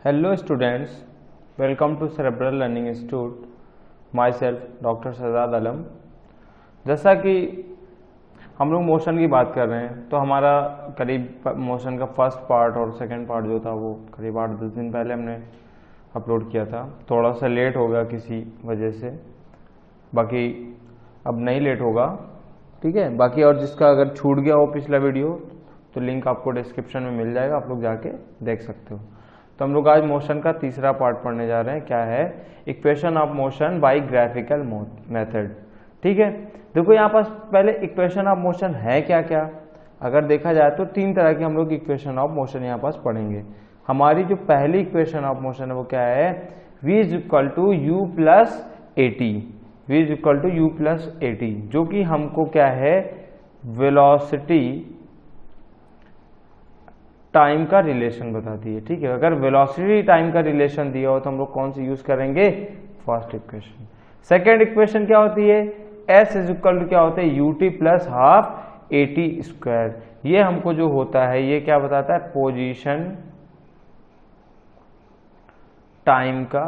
Hello students, welcome to cerebral learning institute. Myself doctor Shahzad Alam. जैसा कि हम लोग मोशन की बात कर रहे हैं, तो हमारा करीब मोशन का फर्स्ट पार्ट और सेकंड पार्ट जो था वो करीब 8-10 दिन पहले हमने अपलोड किया था। थोड़ा सा लेट हो गया किसी वजह से, बाकी अब नहीं लेट होगा, ठीक है। बाकी और जिसका अगर छूट गया हो पिछला वीडियो तो लिंक आपको डिस्क्रिप्शन में मिल जाएगा, आप लोग जाके देख सकते हो। तो हम लोग आज मोशन का तीसरा पार्ट पढ़ने जा रहे हैं। क्या है? Equation of motion by graphical method. ठीक है, देखो यहाँ पास पहले इक्वेशन ऑफ मोशन है क्या क्या। अगर देखा जाए तो तीन तरह की हम लोग इक्वेशन ऑफ मोशन यहाँ पास पढ़ेंगे। हमारी जो पहली इक्वेशन ऑफ मोशन है वो क्या है? v is equal to u plus a t. v is equal to u plus a t, जो कि हमको क्या है, वेलोसिटी टाइम का रिलेशन बताती है। ठीक है, अगर वेलोसिटी टाइम का रिलेशन दिया हो तो हम लोग कौन सी यूज करेंगे? First equation. सेकेंड इक्वेशन क्या होती है? s इज इक्वल टू क्या होता है? You t plus half a t square. ये हमको जो होता है ये क्या बताता है? पोजीशन टाइम का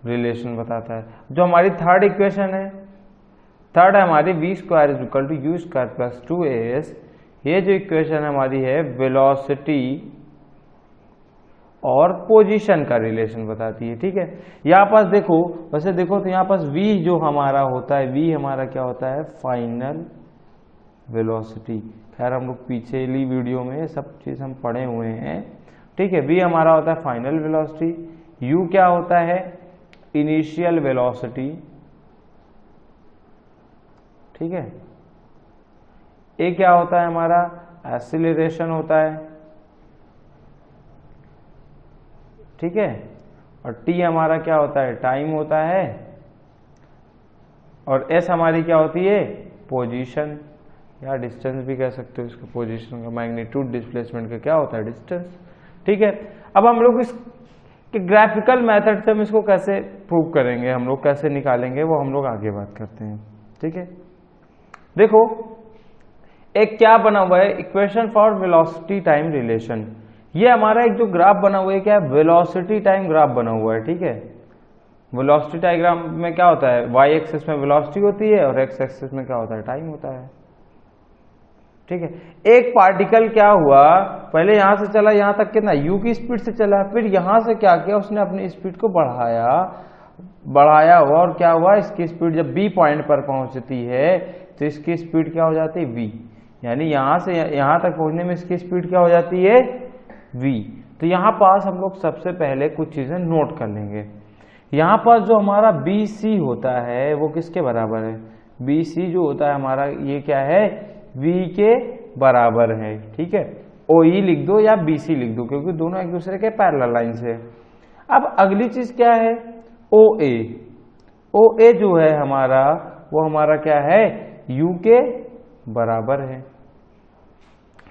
रिलेशन बताता है। जो हमारी थर्ड इक्वेशन है, थर्ड है हमारी v square is equal to u square plus 2as। ये जो इक्वेशन हमारी है वेलोसिटी और पोजीशन का रिलेशन बताती है। ठीक है, यहाँ पास देखो, वैसे देखो तो यहाँ पास v जो हमारा होता है, v हमारा क्या होता है? Final velocity. खैर हम लोग पिछली वीडियो में सब चीज हम पढ़े हुए हैं। ठीक है, v हमारा होता है फाइनल वेलोसिटी, u क्या होता है? Initial velocity. ठीक है, ए क्या होता है हमारा? एक्सीलरेशन होता है। ठीक है, और टी हमारा क्या होता है? टाइम होता है। और एस हमारी क्या होती है? पोजीशन या डिस्टेंस भी कह सकते हो इसको। पोजीशन का मैग्नीट्यूड, डिस्प्लेसमेंट का क्या होता है? डिस्टेंस। ठीक है, अब हम लोग इस ग्राफिकल मेथड से हम इसको कैसे प्रूव करेंगे, हम लोग कैसे निकालेंगे, वो हम लोग आगे बात करते हैं। ठीक है, देखो एक क्या बना हुआ है? Equation for velocity time relation. ये हमारा एक जो ग्राफ बना हुआ है, क्या है? वेलोसिटी टाइम ग्राफ बना हुआ है। ठीक है, वेलोसिटी डायग्राम में क्या होता है? y एक्सिस में वेलोसिटी होती है और x एक्सिस में क्या होता है? टाइम होता है। ठीक है, एक पार्टिकल क्या हुआ, पहले यहां से चला, यहां तक कितना? u की स्पीड से चला, फिर यहां से क्या किया उसने? अपनी स्पीड को बढ़ाया हुआ, और क्या हुआ? इसकी स्पीड जब b पॉइंट पर पहुंचती है तो इसकी स्पीड क्या हो जाती है? v। यानी यहां से यहां तक पहुंचने में इसकी स्पीड क्या हो जाती है? v। तो यहां पास हम लोग सबसे पहले कुछ चीजें नोट कर लेंगे। यहां पास जो हमारा bc होता है वो किसके बराबर है? bc जो होता है हमारा, ये क्या है? v के बराबर है। ठीक है, oe लिख दो या bc लिख दो, क्योंकि दोनों एक दूसरे के पैरेलल लाइन से। अब अगली चीज क्या है? oa जो है हमारा, वो हमारा क्या है? u के बराबर है।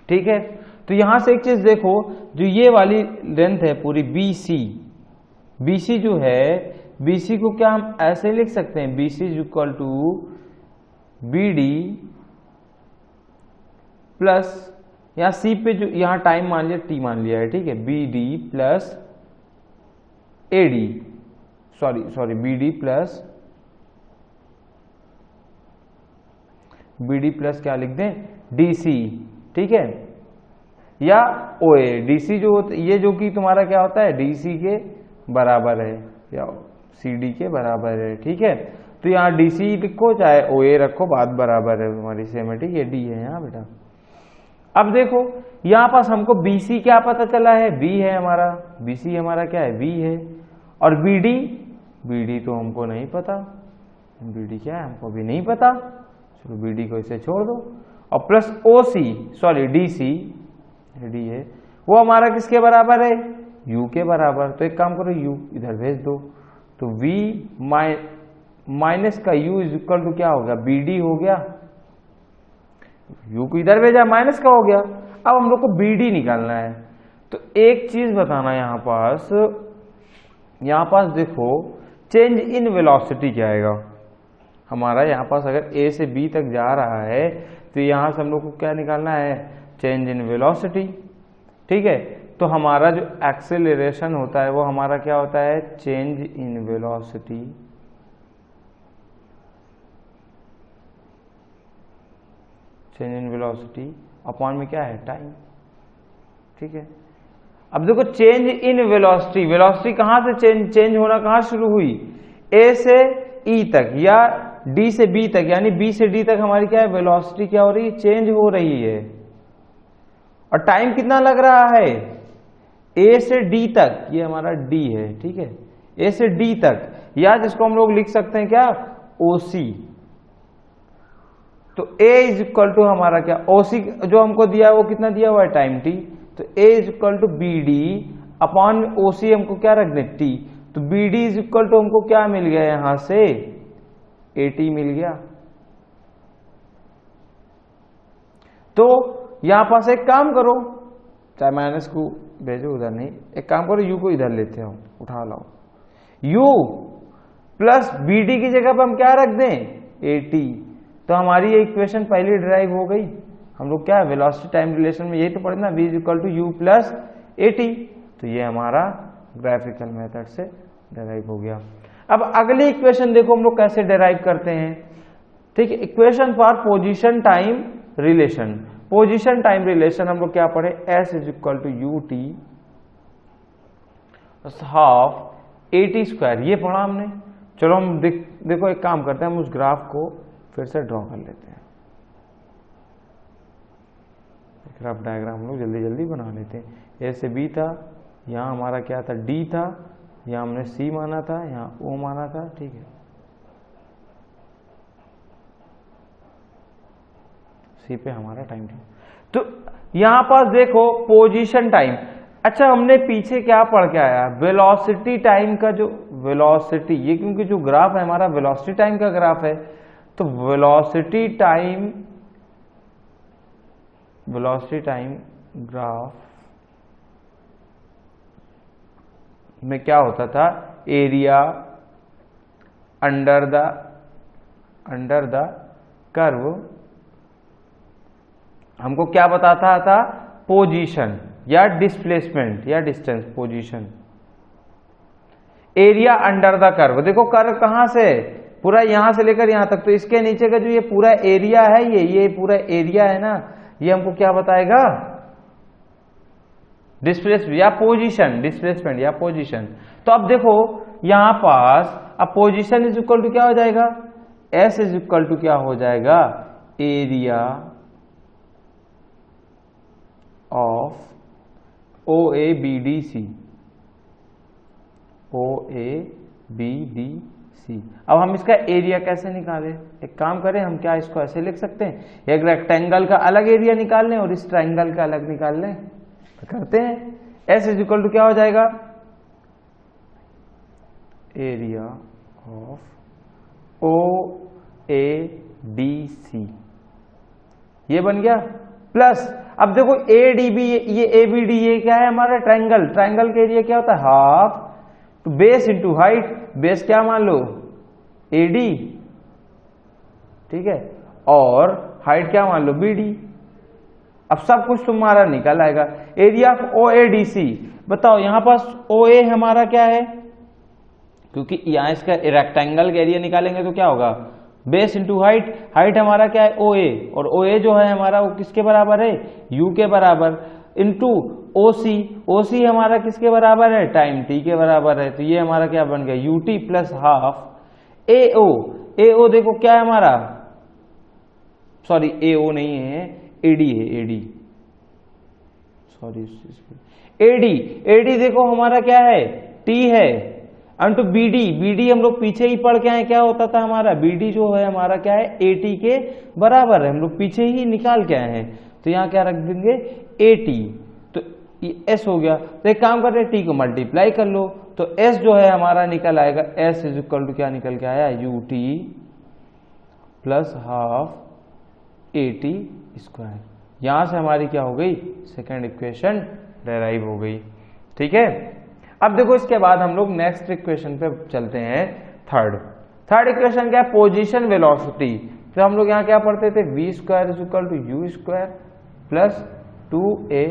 ठीक है, तो यहां से एक चीज देखो, जो ये वाली लेंथ है पूरी BC जो है, BC को क्या हम ऐसे लिख सकते हैं? BC is equal to BD plus, यहां C पे जो यहां टाइम मान लिया, T मान लिया है। ठीक है, BD plus AD, sorry BD plus क्या लिख दें? DC। ठीक है, या OA। DC जो होता है, ये जो कि तुम्हारा क्या होता है? DC के बराबर है या CD के बराबर है। ठीक है, तो यहाँ DC लिखो चाहे OA रखो, बात बराबर है तुम्हारी, सेम है। ठीक है, D है यहाँ बेटा। अब देखो यहाँ पास हमको BC क्या पता चला है? V है हमारा, BC हमारा क्या है? V है। और BD तो हमको नहीं पता, BD क्या है हमको भी नहीं पता, चलो BD को इसे छोड़ दो। और प्लस DC D है, वो हमारा किसके बराबर है? U के बराबर। तो एक काम करो, U इधर भेज दो, तो V माइनस का U इज इक्वल टू क्या हो गया? BD हो गया। U को इधर भेजा, माइनस का हो गया। अब हम लोग को BD निकालना है। तो एक चीज बताना, यहाँ पास देखो, चेंज इन वेलोसिटी क्या आएगा हमारा? यहाँ पास अगर A से B तक जा रहा है तो यहाँ से हम लोग को क्या निकालना है? Change in velocity. ठीक है, तो हमारा जो एक्सेलरेशन होता है वो हमारा क्या होता है, चेंज इन वेलोसिटी अपॉन में क्या है, टाइम। ठीक है, अब देखो चेंज इन वेलोसिटी, वेलोसिटी कहां से चेंज होना कहां शुरू हुई, ए से ई तक या डी से बी तक, यानी बी से डी तक हमारी क्या है, वेलोसिटी क्या हो रही है, चेंज हो रही है। और टाइम कितना लग रहा है, ए से डी तक, ये हमारा डी है। ठीक है, ए से डी तक, या जिसको हम लोग लिख सकते हैं क्या, ओसी। तो ए इज इक्वल टू हमारा क्या, ओसी जो हमको दिया है वो कितना दिया हुआ है, टाइम टी। तो A is equal to B D upon O हमको क्या रख दें, टी। तो B D is equal to हमको क्या मिल गया, यहां से ए टी मिल गया। तो यहां पास एक काम करो, चाहे माइनस को भेजो उधर, नहीं एक काम करो, यू को इधर लेते हो, उठा लाओ, यू प्लस बी डी की जगह पर हम क्या रख दें, ए टी। तो हमारी ये इक्वेशन पहली डिराइव हो गई। हम लोग क्या वेलोसिटी टाइम रिलेशन में यही तो पढ़े ना, v is equal to u plus a t. तो ये हमारा ग्राफिकल मेथड से डिराइव हो गया। अब अगली इक्वेशन देखो हम लोग कैसे डिराइव करते हैं। ठीक है, equation for position time relation. Position time relation हम लोग क्या पढ़े, s is equal to u t half a t square, ये पढ़ा हमने। चलो हम देखो एक काम करते हैं, हम उस ग्राफ को फिर से ड्रॉ कर लेते हैं। ग्राफ डायग्राम हम लोग जल्दी जल्दी बना लेते हैं। ए से बी था, यहाँ हमारा क्या था, डी था, यहाँ हमने सी माना था, यहाँ ओ माना था। ठीक है, सी पे हमारा टाइम था। तो यहां पास देखो पोजीशन टाइम। अच्छा, हमने पीछे क्या पढ़ के आया, वेलोसिटी टाइम का जो वेलोसिटी, ये क्योंकि जो ग्राफ है हमारा वेलोसिटी टाइम का ग्राफ है, तो वेलोसिटी टाइम ग्राफ में क्या होता था, एरिया अंडर द कर्व हमको क्या बताता था, पोजीशन या डिस्प्लेसमेंट या distance, position. Area under the curve, देखो कर्व कहां से, पूरा यहां से लेकर यहां तक, तो इसके नीचे का जो ये पूरा एरिया है, ये पूरा एरिया है ना, ये हमको क्या बताएगा, डिस्प्लेसमेंट या पोजीशन, डिस्प्लेसमेंट या पोजीशन। तो अब देखो यहां पास, अब पोजीशन इज इक्वल टू क्या हो जाएगा, एस इज इक्वल टू क्या हो जाएगा, area of O A B D C, O A B D C. अब हम इसका एरिया कैसे निकालें, एक काम करें, हम क्या इसको ऐसे लिख सकते हैं, एक रेक्टेंगल का अलग एरिया निकाल लें और इस ट्रायंगल का अलग निकाल लें, तो करते हैं। एस इज इक्वल टू क्या हो जाएगा, area of O A D C, ये बन गया, प्लस अब देखो ए डी बी, ये ए बी डी, ये क्या है हमारा ट्रायंगल, ट्रायंगल का एरिया क्या होता है, हाफ, तो बेस इंटू हाइट, बेस क्या मान लो, ए डी। ठीक है, और हाइट क्या मान लो, बी डी। अब सब कुछ तुम्हारा निकल आएगा। Area of O A D C, बताओ यहां पास ओ ए हमारा क्या है, क्योंकि यहां इसका रेक्टेंगल का एरिया निकालेंगे तो क्या होगा, बेस इंटू हाइट, हाइट हमारा क्या है, ओ ए, और ओ ए जो है हमारा वो किसके बराबर है, यू के बराबर, इंटू ओ सी, ओ सी हमारा किसके बराबर है, टाइम टी के बराबर है। तो ये हमारा क्या बन गया, यू टी प्लस हाफ ए ओ। ए ओ देखो क्या है हमारा, सॉरी ए ओ नहीं है, एडी है, एडी, सॉरी एडी, एडी देखो हमारा क्या है, टी है, अंटू बीडी, बीडी हम लोग पीछे ही पढ़ के आए, क्या होता था हमारा, बीडी जो है हमारा क्या है, एटी के बराबर है, हम लोग पीछे ही निकाल के आए हैं। तो यहां क्या रख देंगे, एटी, तो ये एस हो गया। तो एक काम कर रहे हैं, टी को मल्टीप्लाई कर लो, तो एस जो है हमारा निकल आएगा, एस इज इक्वल टू क्या निकल के आया, you t plus half a t square. यहां से हमारी क्या हो गई, सेकेंड इक्वेशन डेराइव हो गई। ठीक है, अब देखो इसके बाद हम लोग नेक्स्ट इक्वेशन पे चलते हैं, थर्ड इक्वेशन क्या है, पोजीशन वेलोसिटी। तो हम लोग यहाँ क्या पढ़ते थे, v square is equal to u square plus 2a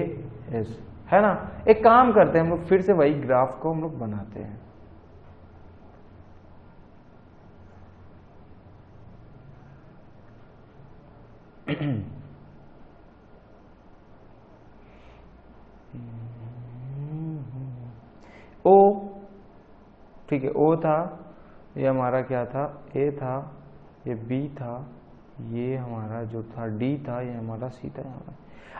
s, है ना। एक काम करते हैं हम लोग, फिर से वही ग्राफ को हम लोग बनाते हैं। ओ, ठीक है, ओ था, ये हमारा क्या था, ए था, ये बी था, ये हमारा जो था डी था, ये हमारा सी था यहाँ।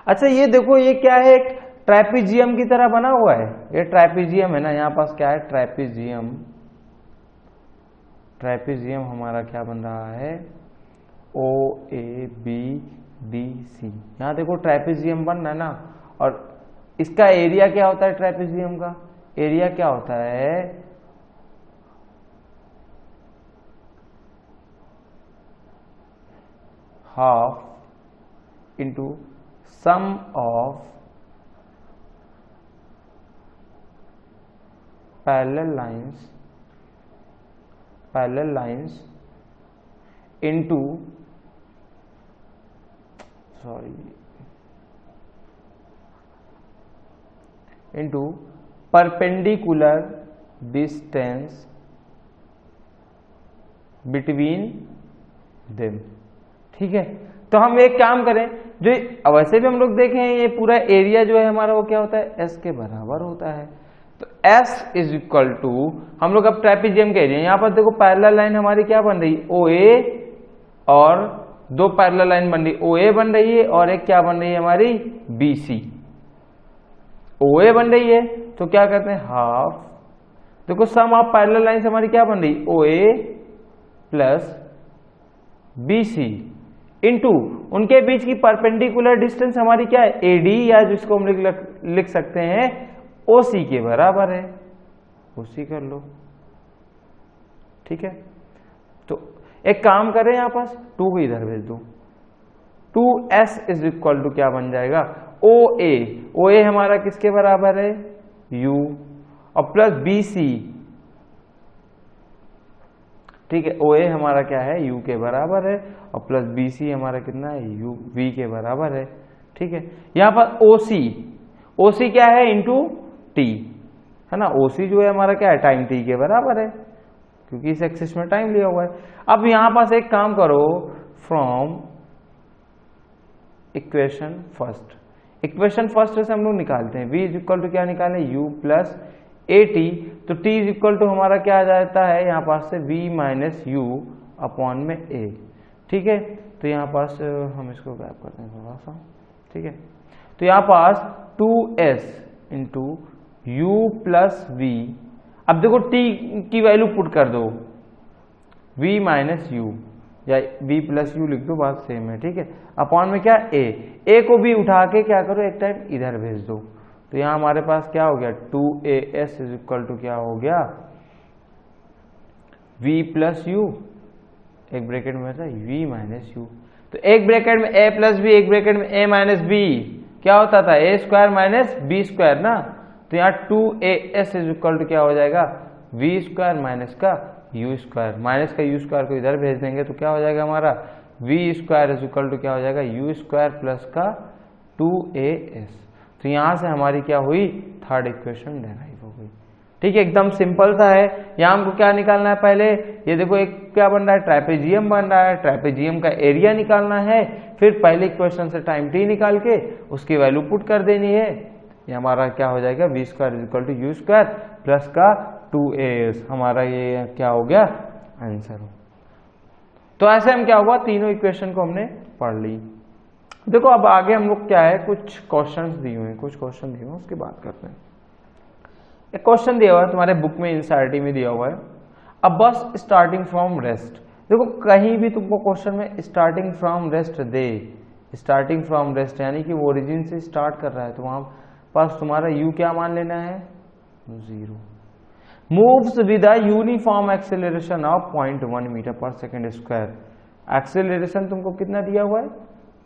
अच्छा ये देखो, ये क्या है, एक ट्रैपीजियम की तरह बना हुआ है, ये ट्रैपीजियम है ना, यहाँ पास क्या है, ट्रैपीजियम। ट्रैपीजियम हमारा क्या बन रहा है, ओ ए बी डी सी। यहाँ देखो ट्रैपीजियम बन रहा है ना, और इसका एरिया क्या होता है, ट्रैपीजियम का एरिया क्या होता है, half into sum of parallel lines into, into perpendicular distance between them. ठीक है, तो हम एक काम करें, जो वैसे भी हम लोग देखें ये पूरा एरिया जो है हमारा वो क्या होता है, एस के बराबर होता है। तो एस इज इक्वल टू, हम लोग अब ट्रैपीजियम के एरिया, यहाँ पर देखो पैरेलल लाइन हमारी क्या बन रही है, ओ ए, और दो पैरेलल लाइन बन रही, ओ ए बन रही है, और एक क्या बन रही है हमारी, बी सी। ओ ए बन रही है तो क्या करते हैं, हाफ, देखो सम ऑफ पैरेलल लाइंस हमारी क्या बन रही, ओ ए प्लस बी सी, इंटू उनके बीच की परपेंडिकुलर डिस्टेंस हमारी क्या है, ए डी, या जिसको हम लिख सकते हैं ओ सी के बराबर है, ओ सी कर लो। ठीक है, तो एक काम करें, यहां पास 2 को इधर भेज दो, 2s इज इक्वल टू क्या बन जाएगा, ओ ए हमारा किसके बराबर है, u, और प्लस बी सी। ठीक है, ओ ए हमारा क्या है, u के बराबर है, और प्लस बी सी हमारा कितना है, u v के बराबर है। ठीक है, यहां पर ओ सी क्या है, इंटू टी, है ना, ओ सी जो है हमारा क्या है, टाइम टी के बराबर है, क्योंकि इस एक्सिस में टाइम लिया हुआ है। अब यहां पास एक काम करो, फ्रॉम इक्वेशन फर्स्ट से हम लोग निकालते हैं, v इज इक्वल टू क्या निकालें, u प्लस ए टी, तो t इज इक्वल टू हमारा क्या आ जाता है, यहाँ पास से v माइनस यू अपॉन में a। ठीक है, तो यहाँ पास हम इसको गैप करते हैं थोड़ा सा। ठीक है, तो यहाँ पास 2s into u plus v, अब देखो t की वैल्यू पुट कर दो, v माइनस यू या v प्लस यू लिख दो, बात सेम है। ठीक है, अपॉन में क्या, a को भी उठा के क्या करो, एक टाइम इधर भेज दो, तो यहां हमारे पास क्या हो गया, 2as इज इक्वल टू क्या हो गया, v प्लस यू, एक ब्रैकेट में था v माइनस यू, तो एक ब्रैकेट में a प्लस बी, एक ब्रैकेट में a माइनस बी, क्या होता था, a square minus b square ना, तो यहाँ 2as इज इक्वल टू क्या हो जाएगा, v स्क्वायर माइनस का यू स्क्वायर, माइनस का यू स्क्वायर को इधर भेज देंगे तो क्या हो जाएगा हमारा, v square is equal to क्या हो जाएगा, यू स्क्वायर प्लस का 2as। तो यहां से हमारी क्या हुई, थर्ड इक्वेशन डेराइव हो गई। ठीक है, एकदम सिंपल सा है। यहाँ हमको क्या निकालना है, पहले ये देखो एक क्या बन रहा है, ट्रैपेजियम बन रहा है, ट्रैपेजियम का एरिया निकालना है, फिर पहले इक्वेशन से टाइम टी निकाल के उसकी वैल्यू पुट कर देनी है, ये हमारा क्या हो जाएगा, v square is equal to u square plus का 2as, हमारा ये क्या हो गया, आंसर हो। तो ऐसे हम क्या हुआ, तीनों इक्वेशन को हमने पढ़ ली। देखो अब आगे हम लोग क्या है, कुछ क्वेश्चंस दिए हुए हैं, उसकी बात करते हैं। एक क्वेश्चन दिया हुआ है तुम्हारे बुक में, एनसीईआरटी में दिया हुआ है, अब बस स्टार्टिंग फ्रॉम रेस्ट। देखो कहीं भी तुमको क्वेश्चन में starting from rest they, starting from rest यानी कि वो ओरिजिन से स्टार्ट कर रहा है, तो वहां पास तुम्हारा u क्या मान लेना है, 0। Moves with a uniform acceleration of 0.1 metre per second square, acceleration तुमको कितना दिया हुआ है,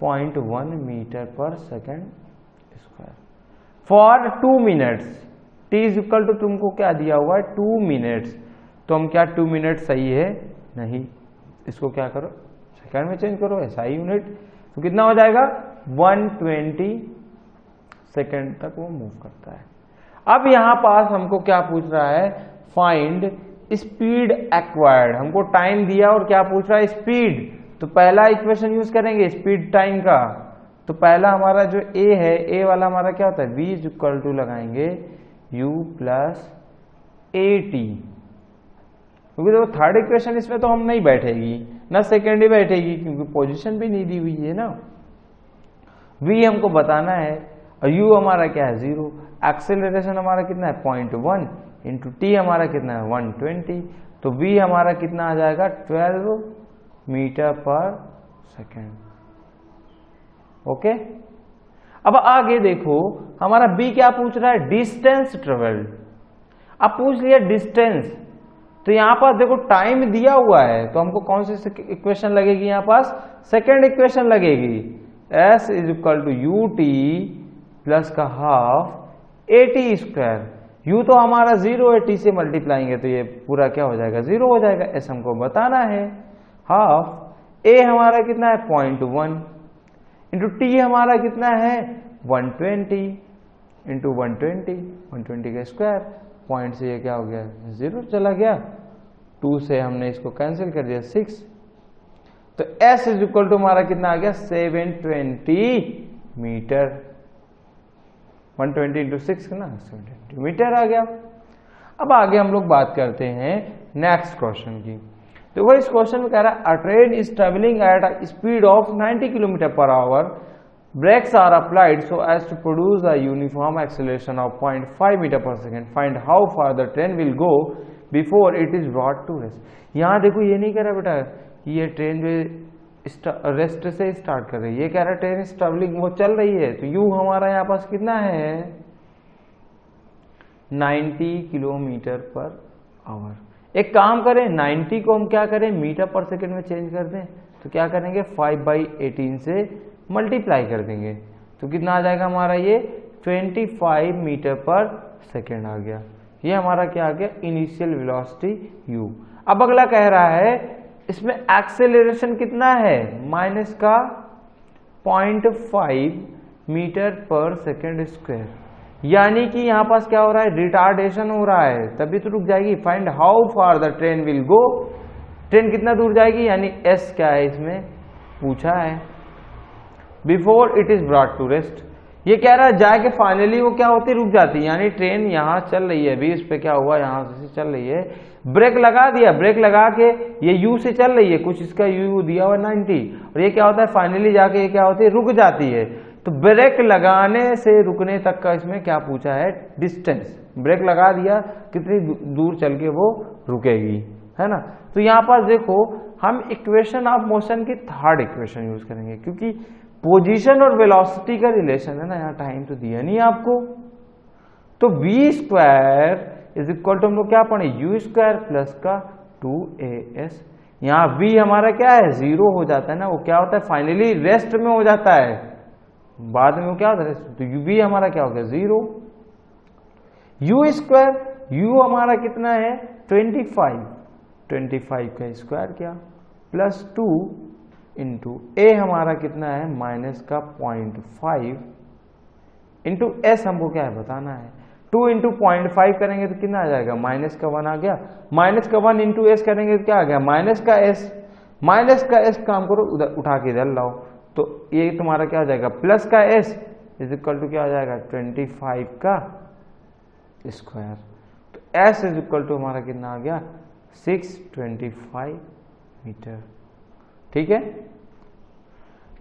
0.1 metre per second square, for 2 minutes, t is equal to तुमको क्या दिया हुआ है, 2 मिनट्स, तो हम क्या 2 मिनट सही है, नहीं, इसको क्या करो सेकंड में चेंज करो, ऐसा ही यूनिट, तो कितना हो जाएगा 120 सेकेंड तक वो मूव करता है। अब यहां पास हमको क्या पूछ रहा है, फाइंड स्पीड एक्वायर्ड। हमको टाइम दिया और क्या पूछ रहा है, स्पीड। तो पहला इक्वेशन यूज करेंगे स्पीड टाइम का। तो पहला हमारा जो ए है, ए वाला हमारा क्या होता है, v इज इक्वल टू लगाएंगे u प्लस ए टी, क्योंकि देखो थर्ड इक्वेशन इसमें तो हम नहीं बैठेगी ना, सेकेंड ही बैठेगी क्योंकि पोजीशन भी नहीं दी हुई है ना। v हमको बताना है और u हमारा क्या है 0, एक्सेलरेशन हमारा कितना है 0.1 इंटू टी हमारा कितना है 120, तो v हमारा कितना आ जाएगा 12 मीटर पर सेकेंड। ओके, अब आगे देखो हमारा b क्या पूछ रहा है, डिस्टेंस ट्रेवल्ड। अब पूछ लिया डिस्टेंस, तो यहां पास देखो टाइम दिया हुआ है तो हमको कौन सी इक्वेशन लगेगी, यहां पास सेकेंड इक्वेशन लगेगी, s is equal to u t plus का half a t square. u तो हमारा 0 है, t से मल्टीप्लाइंगे तो ये पूरा क्या हो जाएगा 0 हो जाएगा, s हमको बताना है। हाफ a हमारा कितना है 0.1 इंटू टी हमारा कितना है 120 इंटू 120 का स्क्वायर, पॉइंट से ये क्या हो गया 0 चला गया, 2 से हमने इसको कैंसिल कर दिया 6, तो s इज इक्वल टू हमारा कितना आ गया 720 मीटर, 120 इंटू 6 ना 720 मीटर आ गया। अब आगे हम लोग बात करते हैं नेक्स्ट क्वेश्चन की। तो वह इस क्वेश्चन में कह रहा है अ train is travelling at a speed of 90 kilometre per hour, brakes are applied so as to produce a uniform acceleration of 0.5 meter per second. Find how far the train will go before it is brought to rest. यहाँ देखो ये नहीं कह रहा बेटा कि ये train जो रेस्ट से स्टार्ट कर रही है, ये कह रहा है ट्रेन इज ट्रेवलिंग, वो चल रही है। तो यू हमारा यहाँ पास कितना है 90 किलोमीटर पर आवर। एक काम करें 90 को हम क्या करें मीटर पर सेकेंड में चेंज कर दें, तो क्या करेंगे 5/18 से मल्टीप्लाई कर देंगे, तो कितना आ जाएगा हमारा ये 25 मीटर पर सेकेंड आ गया। ये हमारा क्या आ गया इनिशियल वेलोसिटी u। अब अगला कह रहा है इसमें एक्सेलरेशन कितना है माइनस का 0.5 मीटर पर सेकेंड स्क्वायर, यानी कि यहां पास क्या हो रहा है रिटार्डेशन हो रहा है, तभी तो रुक जाएगी। Find how far the train will go, train कितना दूर जाएगी, यानी s क्या है इसमें पूछा है, before it is brought to rest. ये कह रहा है जाके फाइनली वो क्या होती रुक जाती, यानी ट्रेन यहां चल रही है अभी, इस पे क्या हुआ यहां से चल रही है, ब्रेक लगा दिया, ब्रेक लगा के ये यू से चल रही है, कुछ इसका यू दिया हुआ 90, और ये क्या होता है फाइनली जाके ये क्या होती है रुक जाती है। तो ब्रेक लगाने से रुकने तक का इसमें क्या पूछा है डिस्टेंस, ब्रेक लगा दिया कितनी दूर चल के वो रुकेगी, है ना। तो यहाँ पास देखो हम इक्वेशन ऑफ मोशन की थर्ड इक्वेशन यूज करेंगे, क्योंकि पोजीशन और वेलोसिटी का रिलेशन है ना, यहाँ टाइम तो दिया नहीं आपको। तो v square is equal to हम लोग क्या पढ़े u स्क्वायर प्लस का 2as। यहाँ v हमारा क्या है 0 हो जाता है ना, वो क्या होता है फाइनली रेस्ट में हो जाता है, बाद में वो क्या होता है, तो v हमारा क्या हो गया 0। u स्क्वायर u हमारा कितना है 25 का स्क्वायर किया प्लस 2 इंटू ए हमारा कितना है माइनस का 0.5 इंटू एस हमको क्या है बताना है। 2 इंटू 0.5 करेंगे तो कितना आ जाएगा माइनस का 1 आ गया, माइनस का 1 इंटू एस करेंगे तो क्या आ गया माइनस का एस, माइनस का एस काम करो उधर उठा के इधर लाओ, तो ये तुम्हारा क्या हो जाएगा प्लस का एस इज इक्वल टू क्या हो जाएगा 25 का स्क्वायर। तो एस इज इक्वल टू हमारा कितना आ गया 625 मीटर। ठीक है,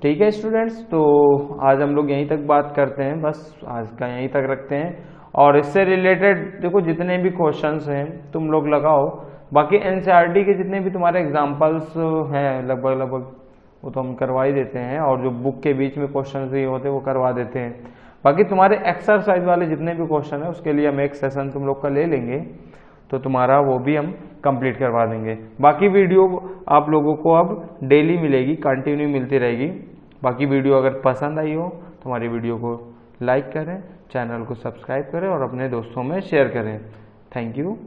ठीक है स्टूडेंट्स, तो आज हम लोग यहीं तक बात करते हैं, बस आज का यहीं तक रखते हैं। और इससे रिलेटेड देखो जितने भी क्वेश्चंस हैं तुम लोग लगाओ, बाकी एनसीईआरटी के जितने भी तुम्हारे एग्जांपल्स हैं लगभग वो तो हम करवा ही देते हैं, और जो बुक के बीच में क्वेश्चन ये होते हैं वो करवा देते हैं। बाकी तुम्हारे एक्सरसाइज वाले जितने भी क्वेश्चन है उसके लिए हम एक सेशन तुम लोग का ले लेंगे, तो तुम्हारा वो भी हम कंप्लीट करवा देंगे। बाकी वीडियो आप लोगों को अब डेली मिलेगी, कंटिन्यू मिलती रहेगी। बाकी वीडियो अगर पसंद आई हो तो हमारी वीडियो को लाइक करें, चैनल को सब्सक्राइब करें और अपने दोस्तों में शेयर करें। Thank you.